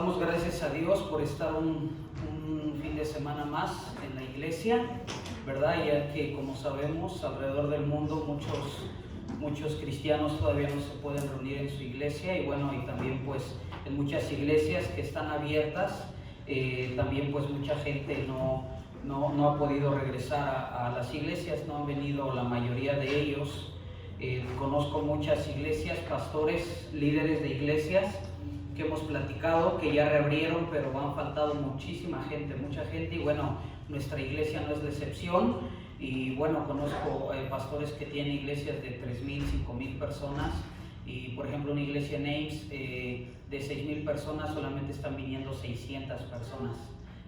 Damos gracias a Dios por estar un fin de semana más en la iglesia, ¿verdad? Ya que, como sabemos, alrededor del mundo muchos cristianos todavía no se pueden reunir en su iglesia, y bueno, y también pues en muchas iglesias que están abiertas, también pues mucha gente no ha podido regresar a las iglesias, no han venido la mayoría de ellos. Conozco muchas iglesias, pastores, líderes de iglesias que hemos platicado que ya reabrieron, pero han faltado mucha gente, y bueno, nuestra iglesia no es la excepción. Y bueno, conozco pastores que tienen iglesias de 3,000, 5,000 personas, y por ejemplo una iglesia en Ames de 6,000 personas solamente están viniendo 600 personas.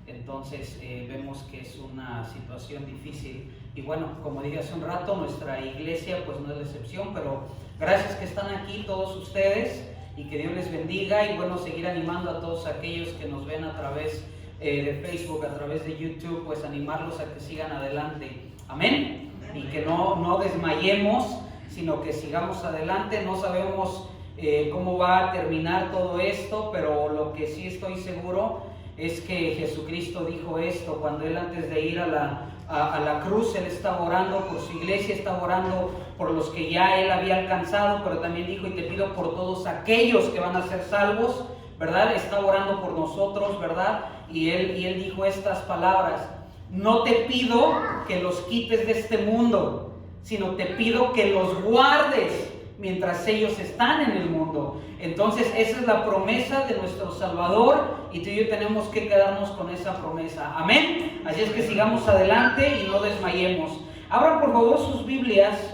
Entonces vemos que es una situación difícil, y bueno, como dije hace un rato, nuestra iglesia pues no es la excepción, pero gracias que están aquí todos ustedes, y que Dios les bendiga. Y bueno, seguir animando a todos aquellos que nos ven a través de Facebook, a través de YouTube, pues animarlos a que sigan adelante, amén, y que no desmayemos, sino que sigamos adelante. No sabemos cómo va a terminar todo esto, pero lo que sí estoy seguro es que Jesucristo dijo esto cuando Él, antes de ir a la cruz, Él estaba orando por su iglesia, estaba orando por los que ya Él había alcanzado, pero también dijo: y te pido por todos aquellos que van a ser salvos, ¿verdad? Estaba orando por nosotros, ¿verdad? Y él dijo estas palabras: no te pido que los quites de este mundo, sino te pido que los guardes mientras ellos están en el mundo. Entonces esa es la promesa de nuestro Salvador, y tú y yo tenemos que quedarnos con esa promesa, amén. Así es que sigamos adelante y no desmayemos. Abran por favor sus Biblias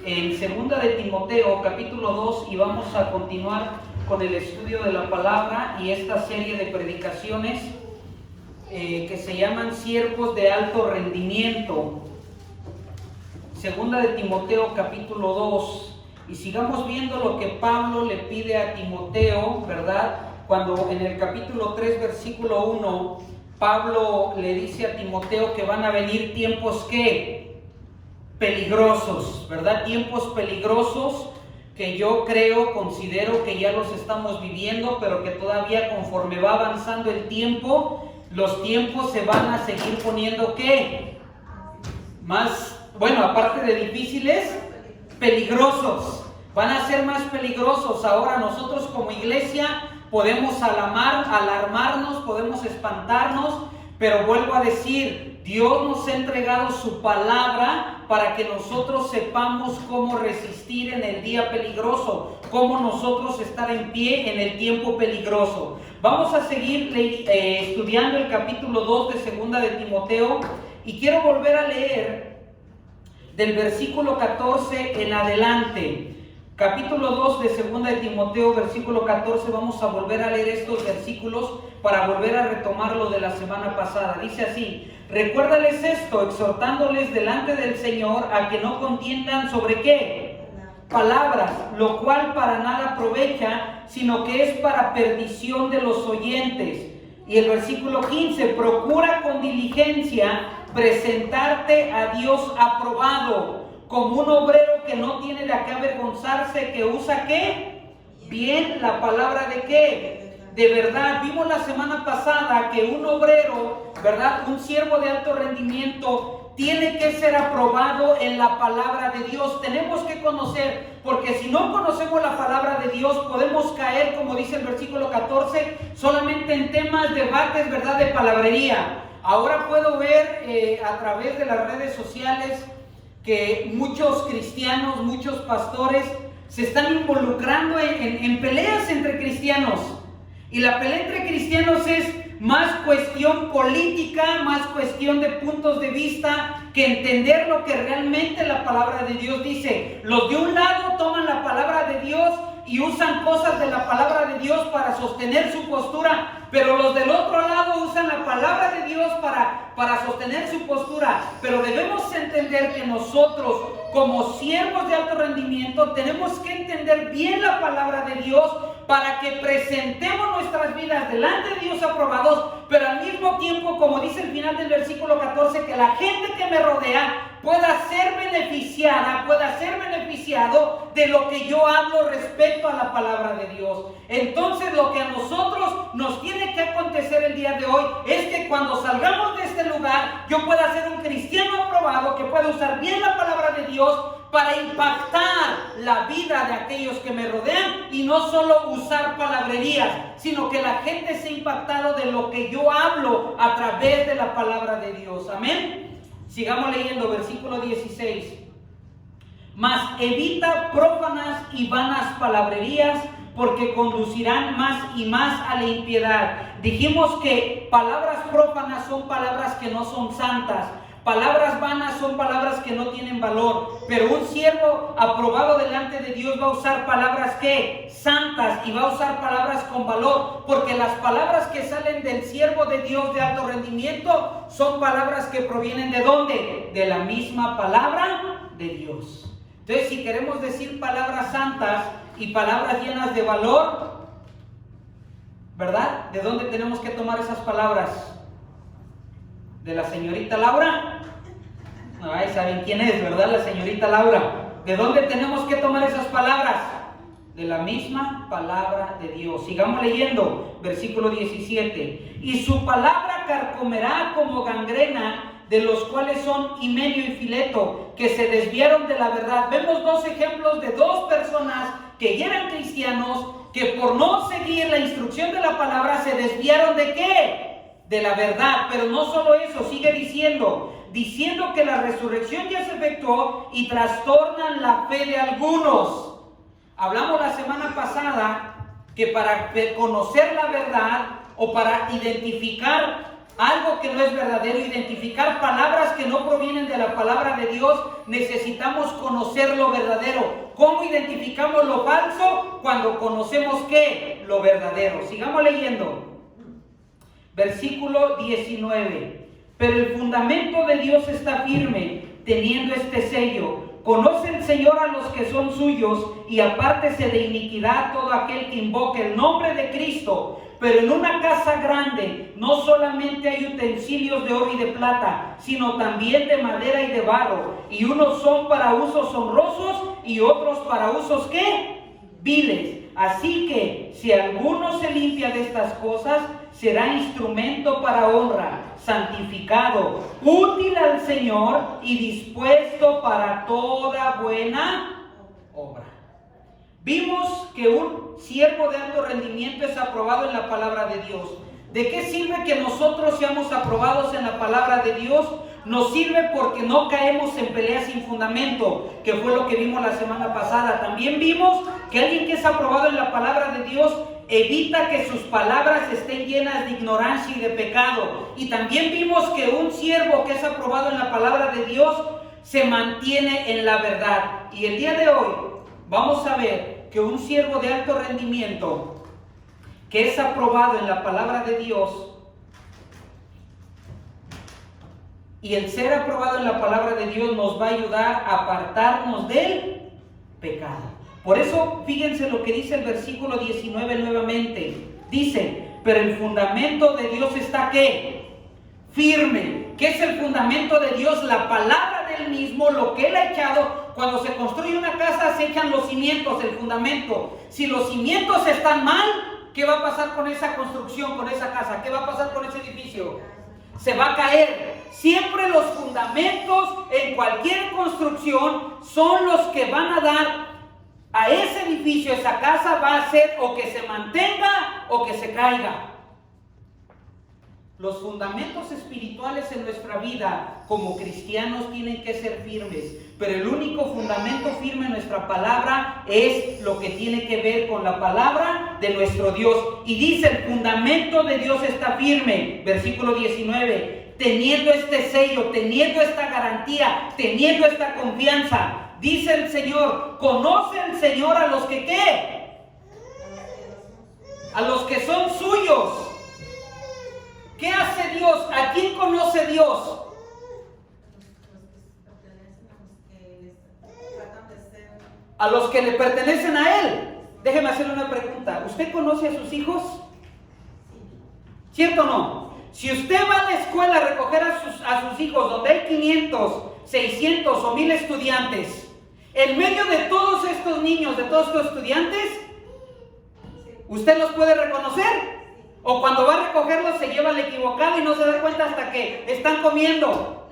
en 2 de Timoteo capítulo 2, y vamos a continuar con el estudio de la palabra y esta serie de predicaciones que se llaman siervos de alto rendimiento. 2 de Timoteo capítulo 2. Y sigamos viendo lo que Pablo le pide a Timoteo, ¿verdad? Cuando en el capítulo 3, versículo 1, Pablo le dice a Timoteo que van a venir tiempos ¿qué? Peligrosos, ¿verdad? Tiempos peligrosos que yo considero que ya los estamos viviendo, pero que todavía, conforme va avanzando el tiempo, los tiempos se van a seguir poniendo ¿qué? Más, bueno, aparte de difíciles, peligrosos. Van a ser más peligrosos. Ahora nosotros como iglesia podemos alarmarnos, podemos espantarnos, pero vuelvo a decir, Dios nos ha entregado su palabra para que nosotros sepamos cómo resistir en el día peligroso, cómo nosotros estar en pie en el tiempo peligroso. Vamos a seguir estudiando el capítulo 2 de 2 de Timoteo, y quiero volver a leer del versículo 14 en adelante. Capítulo 2 de 2 de Timoteo, versículo 14. Vamos a volver a leer estos versículos para volver a retomar lo de la semana pasada. Dice así: recuérdales esto, exhortándoles delante del Señor a que no contiendan sobre ¿qué? Palabras, lo cual para nada aprovecha, sino que es para perdición de los oyentes. Y el versículo 15: procura con diligencia presentarte a Dios aprobado, como un obrero que no tiene de qué avergonzarse, que usa ¿qué? Bien la palabra de ¿qué? De verdad. Vimos la semana pasada que un obrero, ¿verdad? Un siervo de alto rendimiento tiene que ser aprobado en la palabra de Dios. Tenemos que conocer, porque si no conocemos la palabra de Dios, podemos caer, como dice el versículo 14, solamente en temas, debates, ¿verdad? De palabrería. Ahora puedo ver a través de las redes sociales que muchos cristianos, muchos pastores se están involucrando en peleas entre cristianos. Y la pelea entre cristianos es más cuestión política, más cuestión de puntos de vista, que entender lo que realmente la palabra de Dios dice. Los de un lado toman la palabra de Dios y usan cosas de la palabra de Dios para sostener su postura, pero los del otro lado usan la palabra de Dios para sostener su postura. Pero debemos entender que nosotros, como siervos de alto rendimiento, tenemos que entender bien la palabra de Dios para que presentemos nuestras vidas delante de Dios aprobados, pero al mismo tiempo, como dice el final del versículo 14, que la gente que me rodea pueda ser beneficiada, pueda ser beneficiado de lo que yo hablo respecto a la palabra de Dios. Entonces lo que a nosotros nos tiene que acontecer el día de hoy es que cuando salgamos de este lugar, yo pueda ser un cristiano aprobado, que pueda usar bien la palabra de Dios para impactar la vida de aquellos que me rodean, y no solo usar palabrerías, sino que la gente sea impactada de lo que yo hablo a través de la palabra de Dios. Amén. Sigamos leyendo, versículo 16. Mas evita prófanas y vanas palabrerías, porque conducirán más y más a la impiedad. Dijimos que palabras prófanas son palabras que no son santas. Palabras vanas son palabras que no tienen valor, pero un siervo aprobado delante de Dios va a usar palabras que santas, y va a usar palabras con valor, porque las palabras que salen del siervo de Dios de alto rendimiento son palabras que provienen ¿de dónde? De la misma palabra de Dios. Entonces, si queremos decir palabras santas y palabras llenas de valor, ¿verdad? ¿De dónde tenemos que tomar esas palabras? ¿De la señorita Laura? Ay, ¿saben quién es, verdad? La señorita Laura. ¿De dónde tenemos que tomar esas palabras? De la misma palabra de Dios. Sigamos leyendo, versículo 17. Y su palabra carcomerá como gangrena, de los cuales son Himeneo y Fileto, que se desviaron de la verdad. Vemos dos ejemplos de dos personas que ya eran cristianos, que por no seguir la instrucción de la palabra se desviaron ¿de qué? De la verdad. Pero no solo eso, sigue diciendo que la resurrección ya se efectuó y trastornan la fe de algunos. Hablamos la semana pasada que para conocer la verdad, o para identificar algo que no es verdadero, identificar palabras que no provienen de la palabra de Dios, necesitamos conocer lo verdadero. ¿Cómo identificamos lo falso? Cuando conocemos ¿qué? Lo verdadero. Sigamos leyendo. Versículo 19. Pero el fundamento de Dios está firme, teniendo este sello. Conoce el Señor a los que son suyos, y apártese de iniquidad todo aquel que invoque el nombre de Cristo. Pero en una casa grande no solamente hay utensilios de oro y de plata, sino también de madera y de barro, y unos son para usos honrosos y otros para usos ¿qué? Viles. Así que si alguno se limpia de estas cosas, será instrumento para honra, santificado, útil al Señor y dispuesto para toda buena obra. Vimos que un siervo de alto rendimiento es aprobado en la palabra de Dios. ¿De qué sirve que nosotros seamos aprobados en la palabra de Dios? Nos sirve porque no caemos en peleas sin fundamento, que fue lo que vimos la semana pasada. También vimos que alguien que es aprobado en la palabra de Dios evita que sus palabras estén llenas de ignorancia y de pecado. Y también vimos que un siervo que es aprobado en la palabra de Dios se mantiene en la verdad. Y el día de hoy vamos a ver que un siervo de alto rendimiento que es aprobado en la palabra de Dios, y el ser aprobado en la palabra de Dios nos va a ayudar a apartarnos del pecado. Por eso, fíjense lo que dice el versículo 19 nuevamente. Dice, pero el fundamento de Dios está ¿qué? Firme. ¿Qué es el fundamento de Dios? La palabra del mismo, lo que Él ha echado. Cuando se construye una casa se echan los cimientos, el fundamento. Si los cimientos están mal, ¿qué va a pasar con esa construcción, con esa casa? ¿Qué va a pasar con ese edificio? Se va a caer. Siempre los fundamentos en cualquier construcción son los que van a dar a ese edificio, esa casa va a hacer o que se mantenga o que se caiga. Los fundamentos espirituales en nuestra vida como cristianos tienen que ser firmes, pero el único fundamento firme en nuestra palabra es lo que tiene que ver con la palabra de nuestro Dios. Y dice, el fundamento de Dios está firme, versículo 19, teniendo este sello, teniendo esta garantía, teniendo esta confianza. Dice el Señor, conoce el Señor a los que ¿qué? A los que son suyos. ¿Qué hace Dios? ¿A quién conoce Dios? A los que le pertenecen a Él. Déjeme hacerle una pregunta. ¿Usted conoce a sus hijos? ¿Cierto o no? Si usted va a la escuela a recoger a sus hijos, donde hay 500, 600 o 1000 estudiantes, en medio de todos estos niños, de todos estos estudiantes, ¿usted los puede reconocer? O cuando va a recogerlos se lleva al equivocado y no se da cuenta hasta que están comiendo.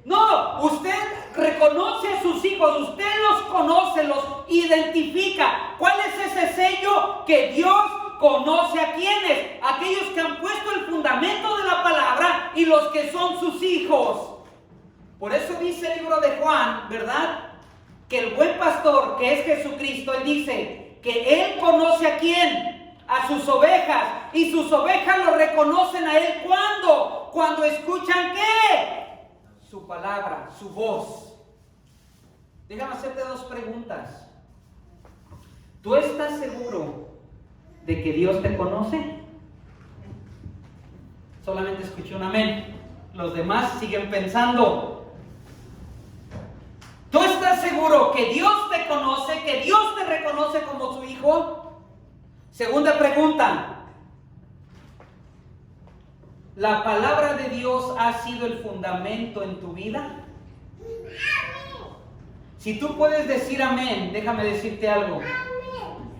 No, usted reconoce a sus hijos, usted los conoce, los identifica. ¿Cuál es ese sello? Que Dios conoce a quienes, aquellos que han puesto el fundamento de la palabra y los que son sus hijos. Por eso dice el libro de Juan, ¿verdad? Que el buen pastor, que es Jesucristo, él dice que él conoce a quién, a sus ovejas, y sus ovejas lo reconocen a él. ¿Cuándo? Cuando escuchan ¿qué? Su palabra, su voz. Déjame hacerte dos preguntas. ¿Tú estás seguro de que Dios te conoce? Solamente escuché un amén. Los demás siguen pensando. ¿Tú estás seguro que Dios te conoce, que Dios te reconoce como su hijo? Segunda pregunta. ¿La palabra de Dios ha sido el fundamento en tu vida? Si tú puedes decir amén, déjame decirte algo.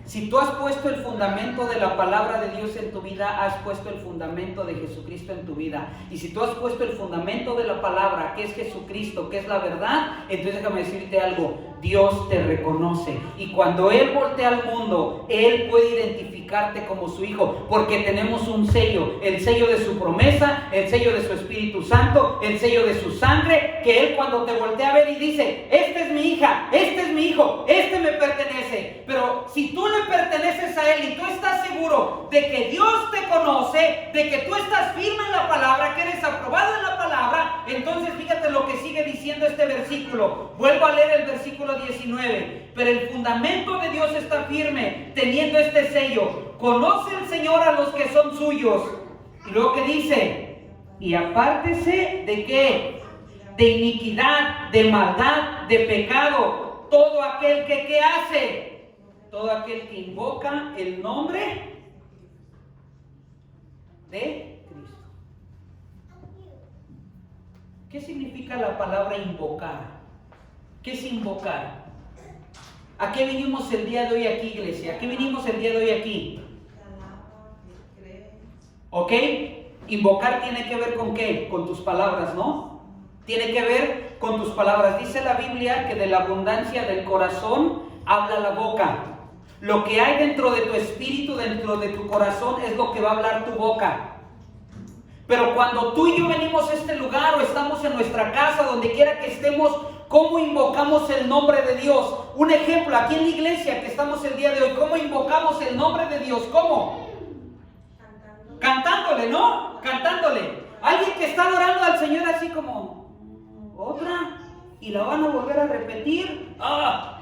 Si tú has puesto el fundamento de la palabra de Dios en tu vida, has puesto el fundamento de Jesucristo en tu vida. Y si tú has puesto el fundamento de la palabra, que es Jesucristo, que es la verdad, entonces déjame decirte algo. Dios te reconoce. Y cuando Él voltea al mundo, Él puede identificarte como su hijo, porque tenemos un sello, el sello de su promesa, el sello de su Espíritu Santo, el sello de su sangre, que Él cuando te voltea a ver y dice, esta es mi hija, este es mi hijo, este me pertenece. Pero si tú le perteneces a Él y tú estás seguro de que Dios te conoce, de que tú estás firme en la palabra, que eres aprobado en la palabra, entonces fíjate lo que sigue diciendo este versículo. Vuelvo a leer el versículo 19. Pero el fundamento de Dios está firme, teniendo este sello. Conoce el Señor a los que son suyos. Y luego que dice, y apártese de ¿qué? De iniquidad, de maldad, de pecado. Todo aquel que ¿qué hace? Todo aquel que invoca el nombre de Cristo. ¿Qué significa la palabra invocar? ¿Qué es invocar? ¿A qué vinimos el día de hoy aquí, iglesia? ¿A qué vinimos el día de hoy aquí? ¿Ok? Invocar tiene que ver con ¿qué? Con tus palabras, ¿no? Tiene que ver con tus palabras. Dice la Biblia que de la abundancia del corazón habla la boca. Lo que hay dentro de tu espíritu, dentro de tu corazón, es lo que va a hablar tu boca. Pero cuando tú y yo venimos a este lugar o estamos en nuestra casa, donde quiera que estemos, ¿cómo invocamos el nombre de Dios? Un ejemplo, aquí en la iglesia que estamos el día de hoy, ¿cómo invocamos el nombre de Dios? ¿Cómo? Cantándole, ¿no? Cantándole. Alguien que está adorando al Señor así como, otra, y la van a volver a repetir.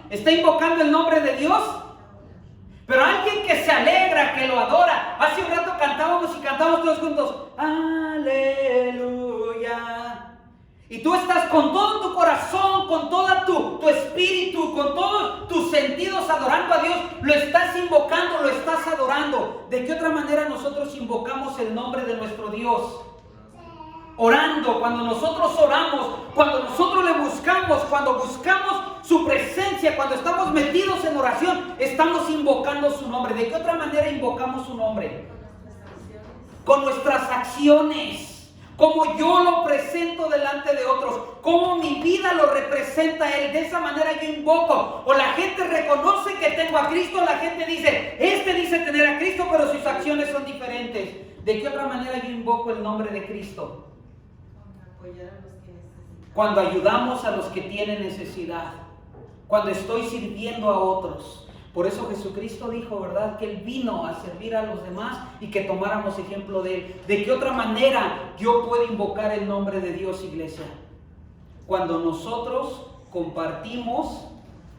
¿Está invocando el nombre de Dios? Pero alguien que se alegra, que lo adora. Hace un rato cantábamos y cantamos todos juntos, aleluya. Y tú estás con todo tu corazón, con todo tu espíritu, con todos tus sentidos adorando a Dios. Lo estás invocando, lo estás adorando. ¿De qué otra manera nosotros invocamos el nombre de nuestro Dios? Orando. Cuando nosotros oramos, cuando nosotros le buscamos, cuando buscamos su presencia, cuando estamos metidos en oración, estamos invocando su nombre. ¿De qué otra manera invocamos su nombre? Con nuestras acciones. Como yo lo presento delante de otros, como mi vida lo representa a Él, de esa manera yo invoco. O la gente reconoce que tengo a Cristo, la gente dice, este dice tener a Cristo, pero sus acciones son diferentes. ¿De qué otra manera yo invoco el nombre de Cristo? Cuando ayudamos a los que tienen necesidad, cuando estoy sirviendo a otros. Por eso Jesucristo dijo, ¿verdad?, que Él vino a servir a los demás y que tomáramos ejemplo de Él. ¿De qué otra manera yo puedo invocar el nombre de Dios, iglesia? Cuando nosotros compartimos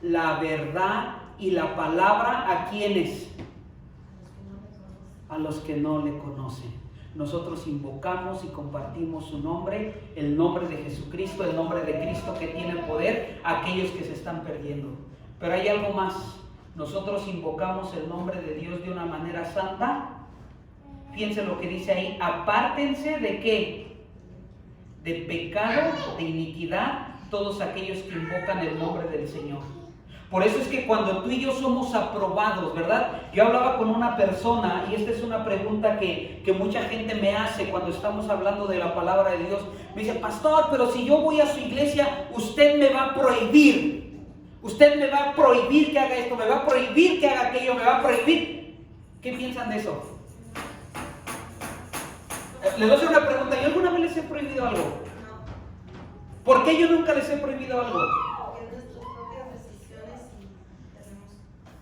la verdad y la palabra ¿a quiénes? A los que no le conocen. Nosotros invocamos y compartimos su nombre, el nombre de Jesucristo, el nombre de Cristo que tiene poder a aquellos que se están perdiendo. Pero hay algo más. Nosotros invocamos el nombre de Dios de una manera santa. Fíjense lo que dice ahí, apártense ¿de qué? de pecado, de iniquidad, todos aquellos que invocan el nombre del Señor. Por eso es que cuando tú y yo somos aprobados, ¿verdad? Yo hablaba con una persona y esta es una pregunta que mucha gente me hace cuando estamos hablando de la palabra de Dios. Me dice, pastor, pero si yo voy a su iglesia, usted me va a prohibir. Usted me va a prohibir que haga esto, me va a prohibir que haga aquello, me va a prohibir. ¿Qué piensan de eso? Les voy a hacer una pregunta. ¿Yo alguna vez les he prohibido algo? ¿Por qué yo nunca les he prohibido algo?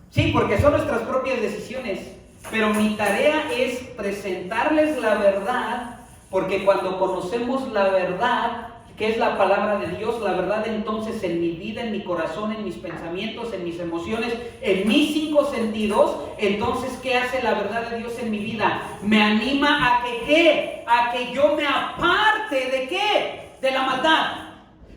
Sí, porque son nuestras propias decisiones, pero mi tarea es presentarles la verdad, porque cuando conocemos la verdad, que es la palabra de Dios, la verdad entonces en mi vida, en mi corazón, en mis pensamientos, en mis emociones, en mis 5 sentidos, entonces ¿qué hace la verdad de Dios en mi vida? Me anima a que ¿qué? A que yo me aparte ¿de qué? De la maldad.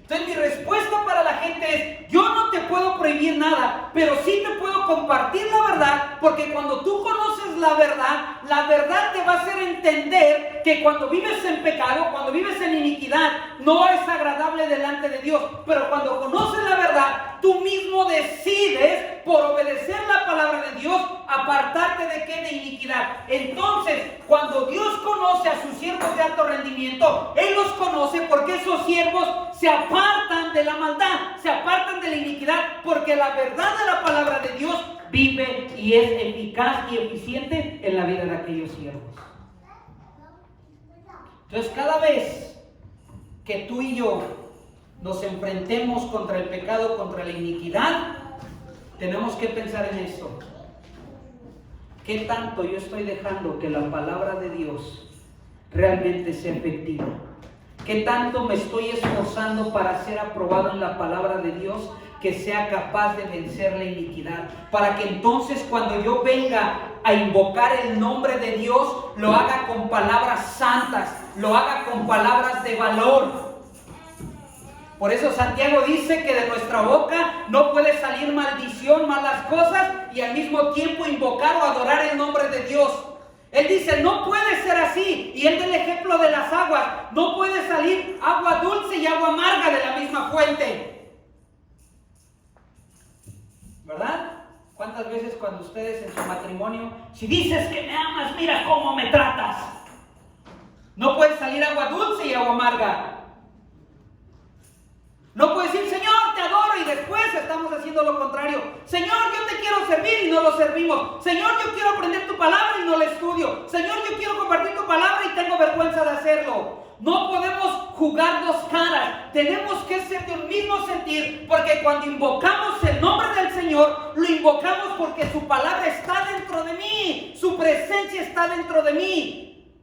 Entonces mi respuesta para la gente es, yo no te puedo prohibir nada, pero sí te puedo compartir la verdad, porque cuando tú conoces la verdad te va a hacer entender que cuando vives en pecado, cuando vives en iniquidad, no es agradable delante de Dios. Pero cuando conoces la verdad, tú mismo decides, por obedecer la palabra de Dios, apartarte de qué, de iniquidad. Entonces, cuando Dios conoce a sus siervos de alto rendimiento, Él los conoce porque esos siervos se apartan de la maldad, se apartan de la iniquidad, porque la verdad de la palabra de Dios vive y es eficaz y eficiente en la vida de aquellos siervos. Entonces, cada vez que tú y yo nos enfrentemos contra el pecado, contra la iniquidad, tenemos que pensar en esto. ¿Qué tanto yo estoy dejando que la palabra de Dios realmente sea efectiva? ¿Qué tanto me estoy esforzando para ser aprobado en la palabra de Dios, que sea capaz de vencer la iniquidad? Para que entonces cuando yo venga a invocar el nombre de Dios, lo haga con palabras santas, lo haga con palabras de valor. Por eso Santiago dice que de nuestra boca no puede salir maldición, malas cosas, y al mismo tiempo invocar o adorar el nombre de Dios. Él dice, no puede ser así. Y él da el ejemplo de las aguas. No puede salir agua dulce y agua amarga de la misma fuente. ¿Verdad? ¿Cuántas veces cuando ustedes en su matrimonio, si dices que me amas, mira cómo me tratas? No puede salir agua dulce y agua amarga. No puede decir, Señor, te adoro, y después estamos haciendo lo contrario. Señor, yo te quiero servir y no lo servimos. Señor, yo quiero aprender tu palabra y no la estudio. Señor, yo quiero compartir tu palabra y tengo vergüenza de hacerlo. No podemos jugar dos caras. Tenemos que ser de un mismo sentir, porque cuando invocamos el nombre del Señor, lo invocamos porque su palabra está dentro de mí. Su presencia está dentro de mí.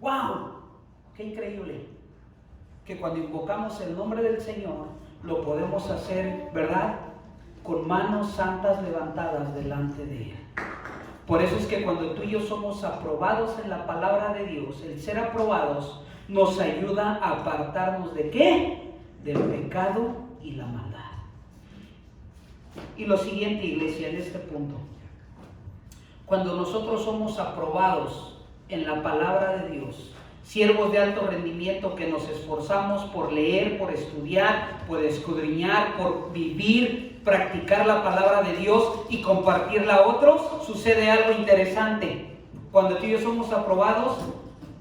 ¡Wow! ¡Qué increíble! Que cuando invocamos el nombre del Señor, lo podemos hacer, ¿verdad?, con manos santas levantadas delante de Él. Por eso es que cuando tú y yo somos aprobados en la palabra de Dios, el ser aprobados nos ayuda a apartarnos ¿de qué? Del pecado y la maldad. Y lo siguiente, iglesia, en este punto, cuando nosotros somos aprobados en la palabra de Dios, siervos de alto rendimiento que nos esforzamos por leer, por estudiar, por escudriñar, por vivir, practicar la palabra de Dios y compartirla a otros, sucede algo interesante. Cuando tú y yo somos aprobados,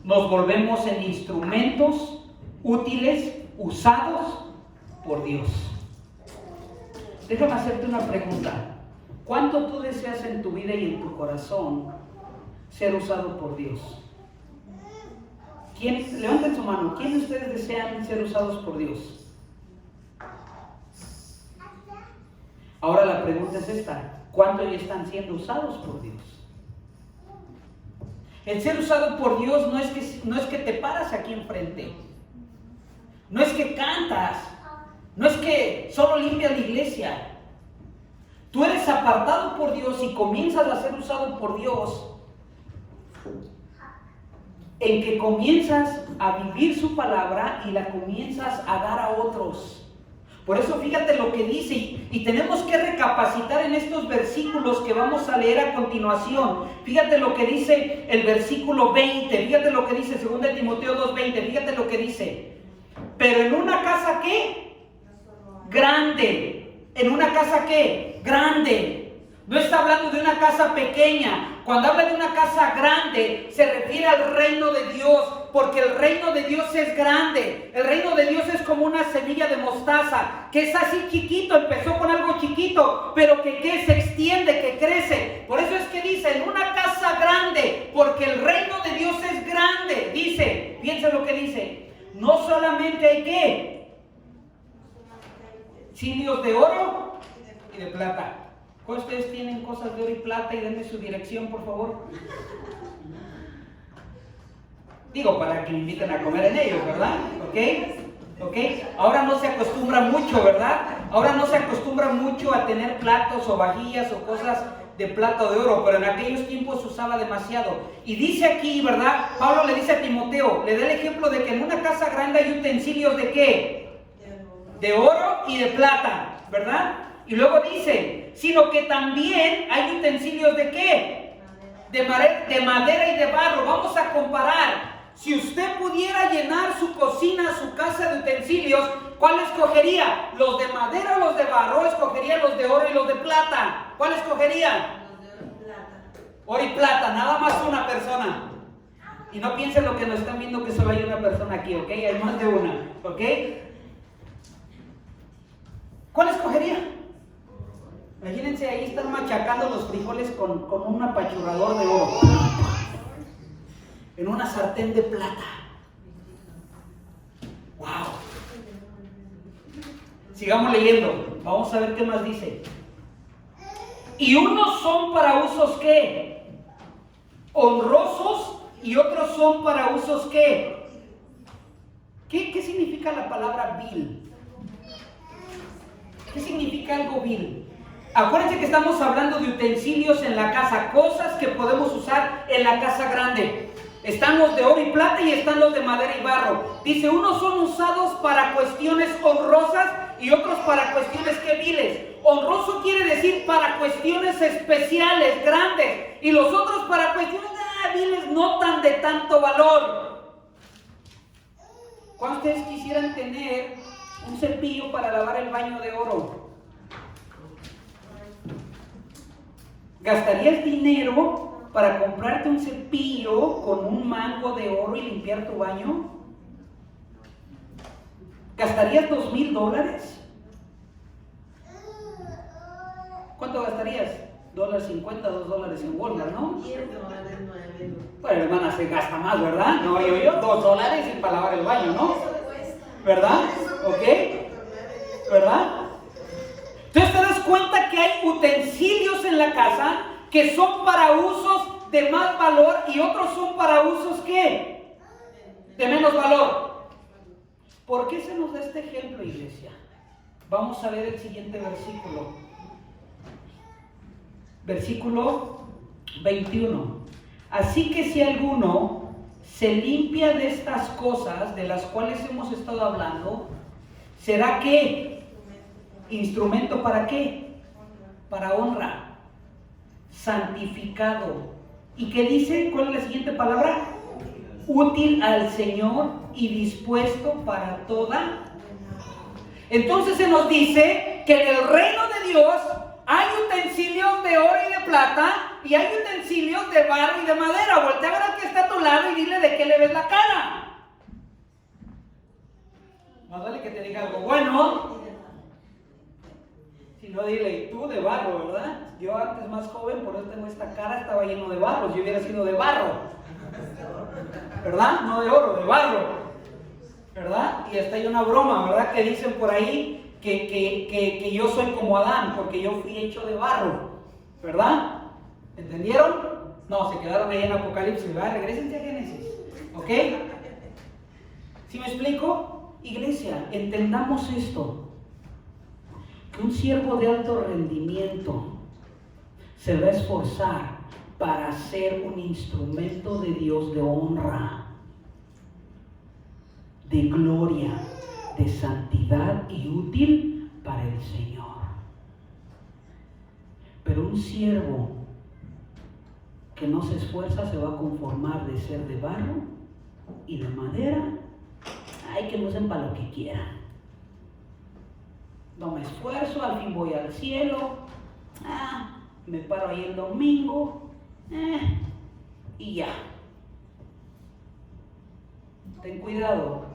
nos volvemos en instrumentos útiles, usados por Dios. Déjame hacerte una pregunta. ¿Cuánto tú deseas en tu vida y en tu corazón ser usado por Dios? Levanten su mano. ¿Quiénes de ustedes desean ser usados por Dios? Ahora la pregunta es esta: ¿cuánto ya están siendo usados por Dios? El ser usado por Dios no es que te paras aquí enfrente, no es que cantas, no es que solo limpias la iglesia. Tú eres apartado por Dios y comienzas a ser usado por Dios en que comienzas a vivir su palabra y la comienzas a dar a otros. Por eso fíjate lo que dice, y tenemos que recapacitar en estos versículos que vamos a leer a continuación. Fíjate lo que dice el versículo 20, fíjate lo que dice 2 Timoteo 2:20, fíjate lo que dice. Pero en una casa, ¿qué? Grande. ¿En una casa qué? Grande. No está hablando de una casa pequeña. Cuando habla de una casa grande, se refiere al reino de Dios, porque el reino de Dios es grande. El reino de Dios es como una semilla de mostaza, que es así chiquito, empezó con algo chiquito, pero que se extiende, que crece. Por eso es que dice, en una casa grande, porque el reino de Dios es grande. Dice, piensa lo que dice, no solamente hay ¿qué? Cilios de oro y de plata. ¿Cuántos de ustedes tienen cosas de oro y plata? Y denme su dirección, por favor. Digo, para que me inviten a comer en ellos, ¿verdad? ¿Ok? Ahora no se acostumbra mucho, ¿verdad? Ahora no se acostumbra mucho a tener platos o vajillas o cosas de plata o de oro, pero en aquellos tiempos se usaba demasiado. Y dice aquí, ¿verdad? Pablo le dice a Timoteo, le da el ejemplo de que en una casa grande hay utensilios ¿de qué? De oro y de plata, ¿verdad? Y luego dice, sino que también hay utensilios ¿de qué? De madera y de barro. Vamos a comparar. Si usted pudiera llenar su cocina, su casa de utensilios, ¿cuál escogería? ¿Los de madera o los de barro? ¿Escogería los de oro y los de plata? ¿Cuál escogería? Los de oro y plata. Oro y plata, nada más una persona. Y no piensen lo que nos están viendo que solo hay una persona aquí, ¿ok? Hay más de una, ¿ok? ¿Cuál escogería? Imagínense ahí están machacando los frijoles con un apachurrador de oro en una sartén de plata. ¡Wow! Sigamos leyendo. Vamos a ver qué más dice. Y unos son para usos ¿qué? Honrosos, y otros son para usos ¿qué? ¿Qué significa la palabra vil? ¿Qué significa algo vil? Acuérdense que estamos hablando de utensilios en la casa, cosas que podemos usar en la casa grande. Están los de oro y plata y están los de madera y barro. Dice, unos son usados para cuestiones honrosas y otros para cuestiones ¿qué? Viles. Honroso quiere decir para cuestiones especiales, grandes, y los otros para cuestiones viles, no tan de tanto valor. ¿Cuántos de ustedes quisieran tener un cepillo para lavar el baño de oro? ¿Gastarías dinero para comprarte un cepillo con un mango de oro y limpiar tu baño? ¿Gastarías $2,000? ¿Cuánto gastarías? $1.50, $2 en Walmart, ¿no? $10, $9. Bueno, hermana, se gasta más, ¿verdad? No, yo, $2 y para lavar el baño, ¿no? ¿Verdad? ¿Ok? ¿Verdad? Entonces te das cuenta que hay utensilios en la casa que son para usos de más valor y otros son para usos ¿qué? De menos valor. ¿Por qué se nos da este ejemplo, iglesia? Vamos a ver el siguiente versículo. Versículo 21. Así que si alguno se limpia de estas cosas de las cuales hemos estado hablando, ¿será qué? ¿Instrumento para qué? Para honra. Santificado. ¿Y qué dice? ¿Cuál es la siguiente palabra? Útil al Señor y dispuesto para toda. Entonces se nos dice que en el reino de Dios hay utensilios de oro y de plata y hay utensilios de barro y de madera. Voltea a ver al que está a tu lado y dile de qué le ves la cara. Más vale que te diga algo bueno. Si no, dile, tú de barro, ¿verdad? Yo antes más joven, por eso tengo esta cara, estaba lleno de barro. Yo hubiera sido de barro, ¿verdad? No de oro, de barro, ¿verdad? Y hasta hay una broma, ¿verdad? Que dicen por ahí que yo soy como Adán, porque yo fui hecho de barro, ¿verdad? ¿Entendieron? No, se quedaron ahí en Apocalipsis, ¿verdad? Regrésense a Génesis, ¿ok? ¿Sí me explico? Iglesia, entendamos esto. Que un siervo de alto rendimiento se va a esforzar para ser un instrumento de Dios de honra, de gloria, de santidad y útil para el Señor. Pero un siervo que no se esfuerza se va a conformar de ser de barro y de madera. Ay, que lo usen para lo que quieran. No me esfuerzo, al fin voy al cielo. Me paro ahí el domingo. Y ya. Ten cuidado,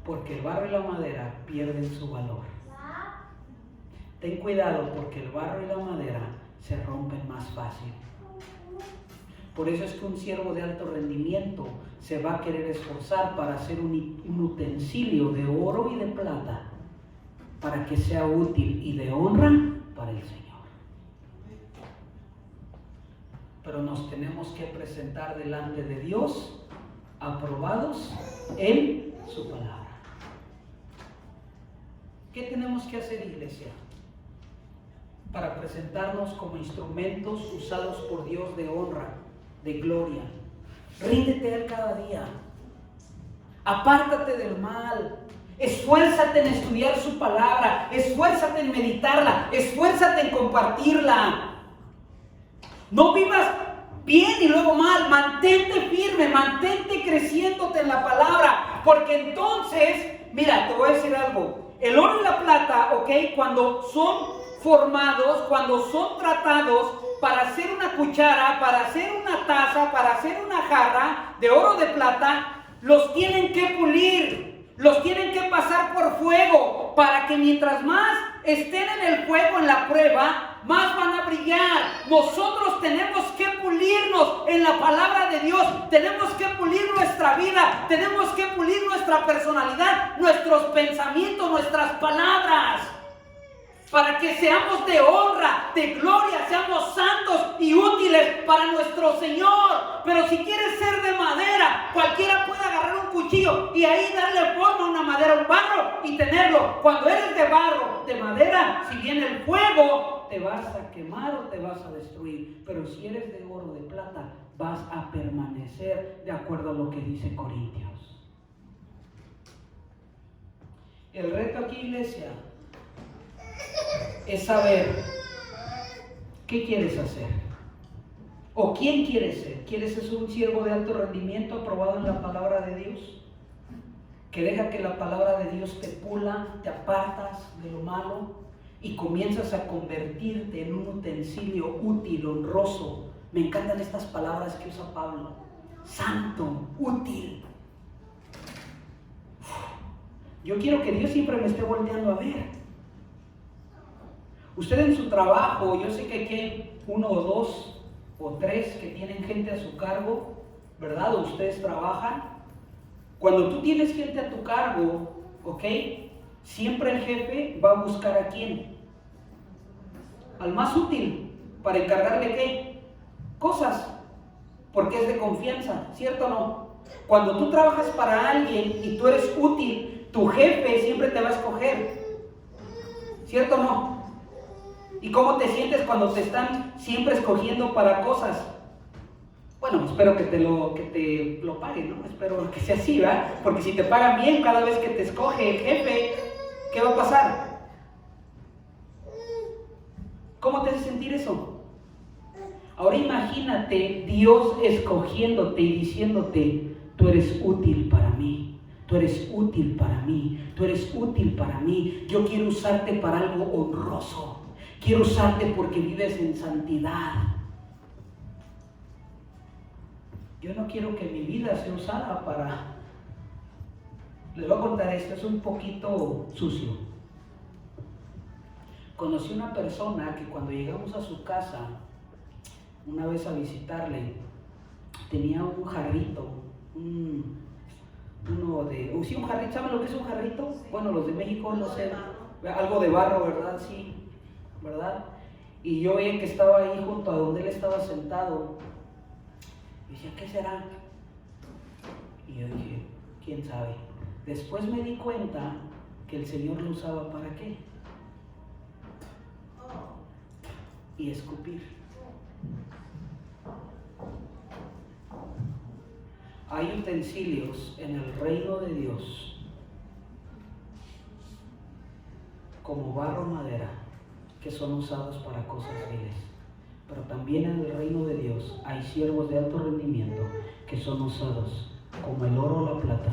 porque el barro y la madera pierden su valor. Ten cuidado, porque el barro y la madera se rompen más fácil. Por eso es que un siervo de alto rendimiento se va a querer esforzar para hacer un utensilio de oro y de plata para que sea útil y de honra para el Señor. Pero nos tenemos que presentar delante de Dios aprobados en su palabra. ¿Qué tenemos que hacer, iglesia? Para presentarnos como instrumentos usados por Dios de honra, de gloria. Ríndete a Él cada día. Apártate del mal. Esfuérzate en estudiar su palabra. Esfuérzate en meditarla. Esfuérzate en compartirla. No vivas bien y luego mal. Mantente firme, mantente creciéndote en la palabra. Porque entonces, mira, te voy a decir algo. El oro y la plata, cuando son formados, cuando son tratados para hacer una cuchara, para hacer una taza, para hacer una jarra de oro o de plata, los tienen que pulir, los tienen que pasar por fuego, para que mientras más estén en el fuego, en la prueba, más van a brillar. Nosotros tenemos que pulirnos en la palabra de Dios, tenemos que pulir nuestra vida, tenemos que pulir nuestra personalidad, nuestros pensamientos, nuestras palabras, para que seamos de honra, de gloria, seamos santos y útiles para nuestro Señor. Pero si quieres ser de madera, cualquiera puede agarrar un cuchillo y ahí darle forma a una madera, un barro, y tenerlo. Cuando eres de barro, de madera, si viene el fuego, te vas a quemar o te vas a destruir. Pero si eres de oro, de plata, vas a permanecer de acuerdo a lo que dice Corintios. El reto aquí, iglesia, es saber qué quieres hacer o quién quieres ser. ¿Quieres ser un siervo de alto rendimiento aprobado en la palabra de Dios? Que deja que la palabra de Dios te pula, te apartas de lo malo y comienzas a convertirte en un utensilio útil, honroso. Me encantan estas palabras que usa Pablo: santo, útil. Yo quiero que Dios siempre me esté volteando a ver. Usted en su trabajo, yo sé que aquí hay 1 o 2 o 3 que tienen gente a su cargo, ¿verdad? O ustedes trabajan. Cuando tú tienes gente a tu cargo, siempre el jefe va a buscar ¿a quién? Al más útil, para encargarle ¿qué? Cosas, porque es de confianza, ¿cierto o no? Cuando tú trabajas para alguien y tú eres útil, tu jefe siempre te va a escoger, ¿cierto o no? ¿Y cómo te sientes cuando te están siempre escogiendo para cosas? Bueno, espero que te lo paguen, ¿no? Espero que sea así, ¿verdad? Porque si te pagan bien cada vez que te escoge el jefe, ¿qué va a pasar? ¿Cómo te hace sentir eso? Ahora imagínate Dios escogiéndote y diciéndote: tú eres útil para mí, tú eres útil para mí, tú eres útil para mí. Yo quiero usarte para algo honroso. Quiero usarte porque vives en santidad. Yo no quiero que mi vida sea usada para... Les voy a contar esto, es un poquito sucio. Conocí una persona que cuando llegamos a su casa, una vez a visitarle, tenía un jarrito, un jarrito. ¿Saben lo que es un jarrito? Bueno, los de México no sé, algo de barro, ¿verdad? Sí, ¿verdad? Y yo veía que estaba ahí junto a donde él estaba sentado. Y decía, ¿qué será? Y yo dije, ¿quién sabe? Después me di cuenta que el Señor lo usaba ¿para qué? Y escupir. Hay utensilios en el reino de Dios como barro o madera, que son usados para cosas viles. Pero también en el reino de Dios hay siervos de alto rendimiento que son usados como el oro o la plata,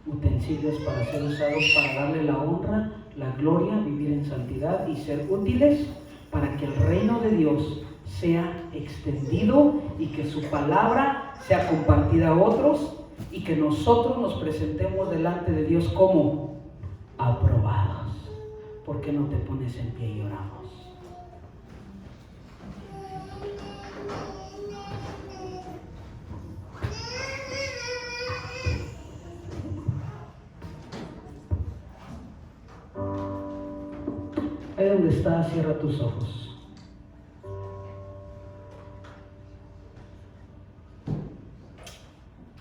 utensilios para ser usados para darle la honra, la gloria, vivir en santidad y ser útiles para que el reino de Dios sea extendido y que su palabra sea compartida a otros y que nosotros nos presentemos delante de Dios como aprobados. ¿Por qué no te pones en pie y oramos? Ahí donde estás, cierra tus ojos.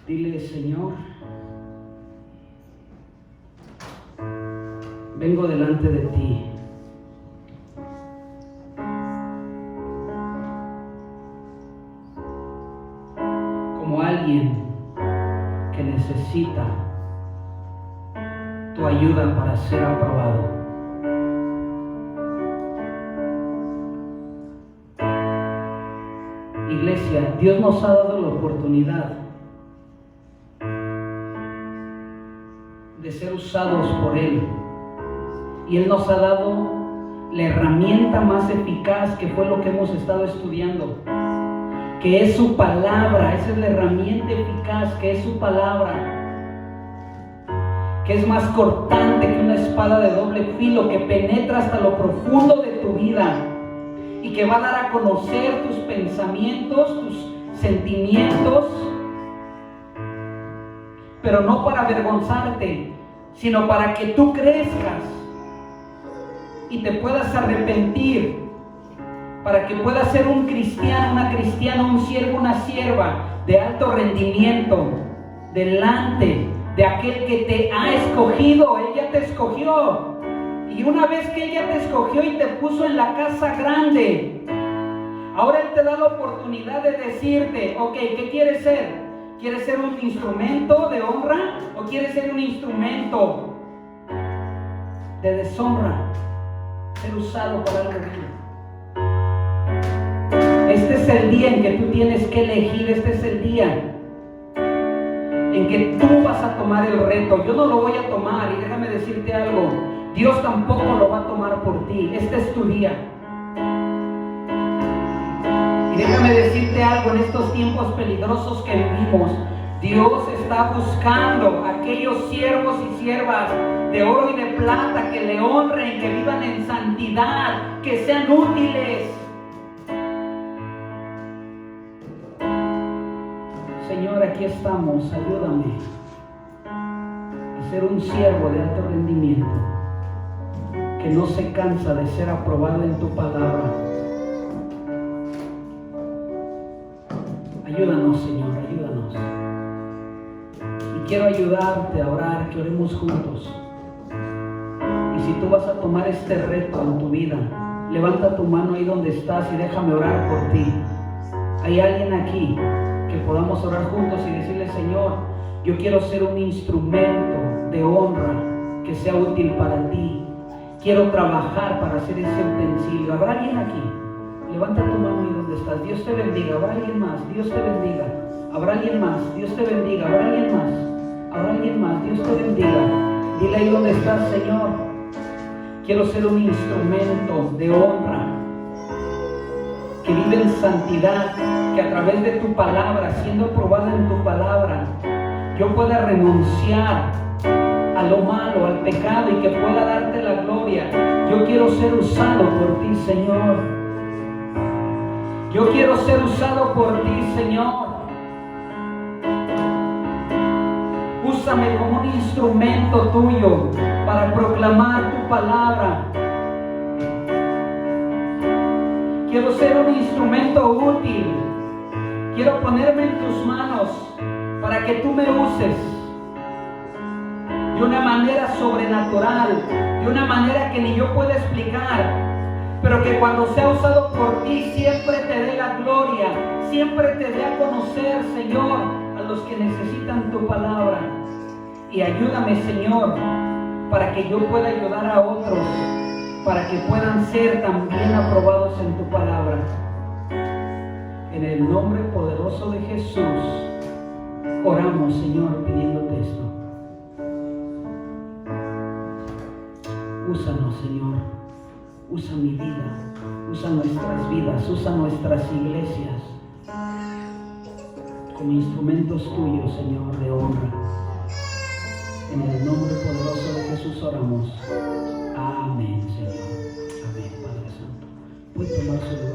Dile, Señor, vengo delante de ti. Como alguien que necesita tu ayuda para ser aprobado. Iglesia, Dios nos ha dado la oportunidad de ser usados por Él, y Él nos ha dado la herramienta más eficaz, que fue lo que hemos estado estudiando, que es su palabra. Esa es la herramienta eficaz, que es su palabra, que es más cortante que una espada de doble filo, que penetra hasta lo profundo de tu vida y que va a dar a conocer tus pensamientos, tus sentimientos, pero no para avergonzarte, sino para que tú crezcas y te puedas arrepentir, para que puedas ser un cristiano, una cristiana, un siervo, una sierva de alto rendimiento delante de aquel que te ha escogido. Él ya te escogió, y una vez que Él ya te escogió y te puso en la casa grande, ahora Él te da la oportunidad de decirte, ok, ¿qué quieres ser? ¿Quieres ser un instrumento de honra o quieres ser un instrumento de deshonra? Ser usado para algo vil. Este es el día en que tú tienes que elegir. Este es el día en que tú vas a tomar el reto. Yo no lo voy a tomar, y déjame decirte algo, Dios tampoco lo va a tomar por ti. Este es tu día. Y déjame decirte algo, en estos tiempos peligrosos que vivimos, Dios está buscando aquellos siervos y siervas de oro y de plata que le honren, que vivan en santidad, que sean útiles. Señor, aquí estamos, ayúdame a ser un siervo de alto rendimiento, que no se cansa de ser aprobado en tu palabra. Ayúdanos, Señor, ayúdanos. Y quiero ayudarte a orar, que oremos juntos. Y si tú vas a tomar este reto en tu vida, levanta tu mano ahí donde estás y déjame orar por ti. ¿Hay alguien aquí que podamos orar juntos y decirle, Señor, yo quiero ser un instrumento de honra que sea útil para ti? Quiero trabajar para hacer ese utensilio. ¿Habrá alguien aquí? Levanta tu mano ahí donde estás. Dios te bendiga. ¿Habrá alguien más? Dios te bendiga. ¿Habrá alguien más? Dios te bendiga. ¿Habrá alguien más? ¿Habrá alguien más? Dios te bendiga. Dile ahí donde estás, Señor, quiero ser un instrumento de honra, que vive en santidad, que a través de tu palabra, siendo aprobado en tu palabra, yo pueda renunciar a lo malo, al pecado, y que pueda darte la gloria. Yo quiero ser usado por ti, Señor. Yo quiero ser usado por ti, Señor. Úsame como un instrumento tuyo para proclamar tu palabra. Quiero ser un instrumento útil. Quiero ponerme en tus manos para que tú me uses de una manera sobrenatural, de una manera que ni yo pueda explicar, pero que cuando sea usado por ti siempre te dé la gloria, siempre te dé a conocer, Señor, a los que necesitan tu palabra. Y ayúdame, Señor, para que yo pueda ayudar a otros, para que puedan ser también aprobados en tu palabra. En el nombre poderoso de Jesús, oramos, Señor, pidiéndote esto. Úsanos, Señor. Usa mi vida, usa nuestras vidas, usa nuestras iglesias como instrumentos tuyos, Señor, de honra. En el nombre poderoso de Jesús oramos. Amén, Señor. Amén, Padre Santo. Puede tomar su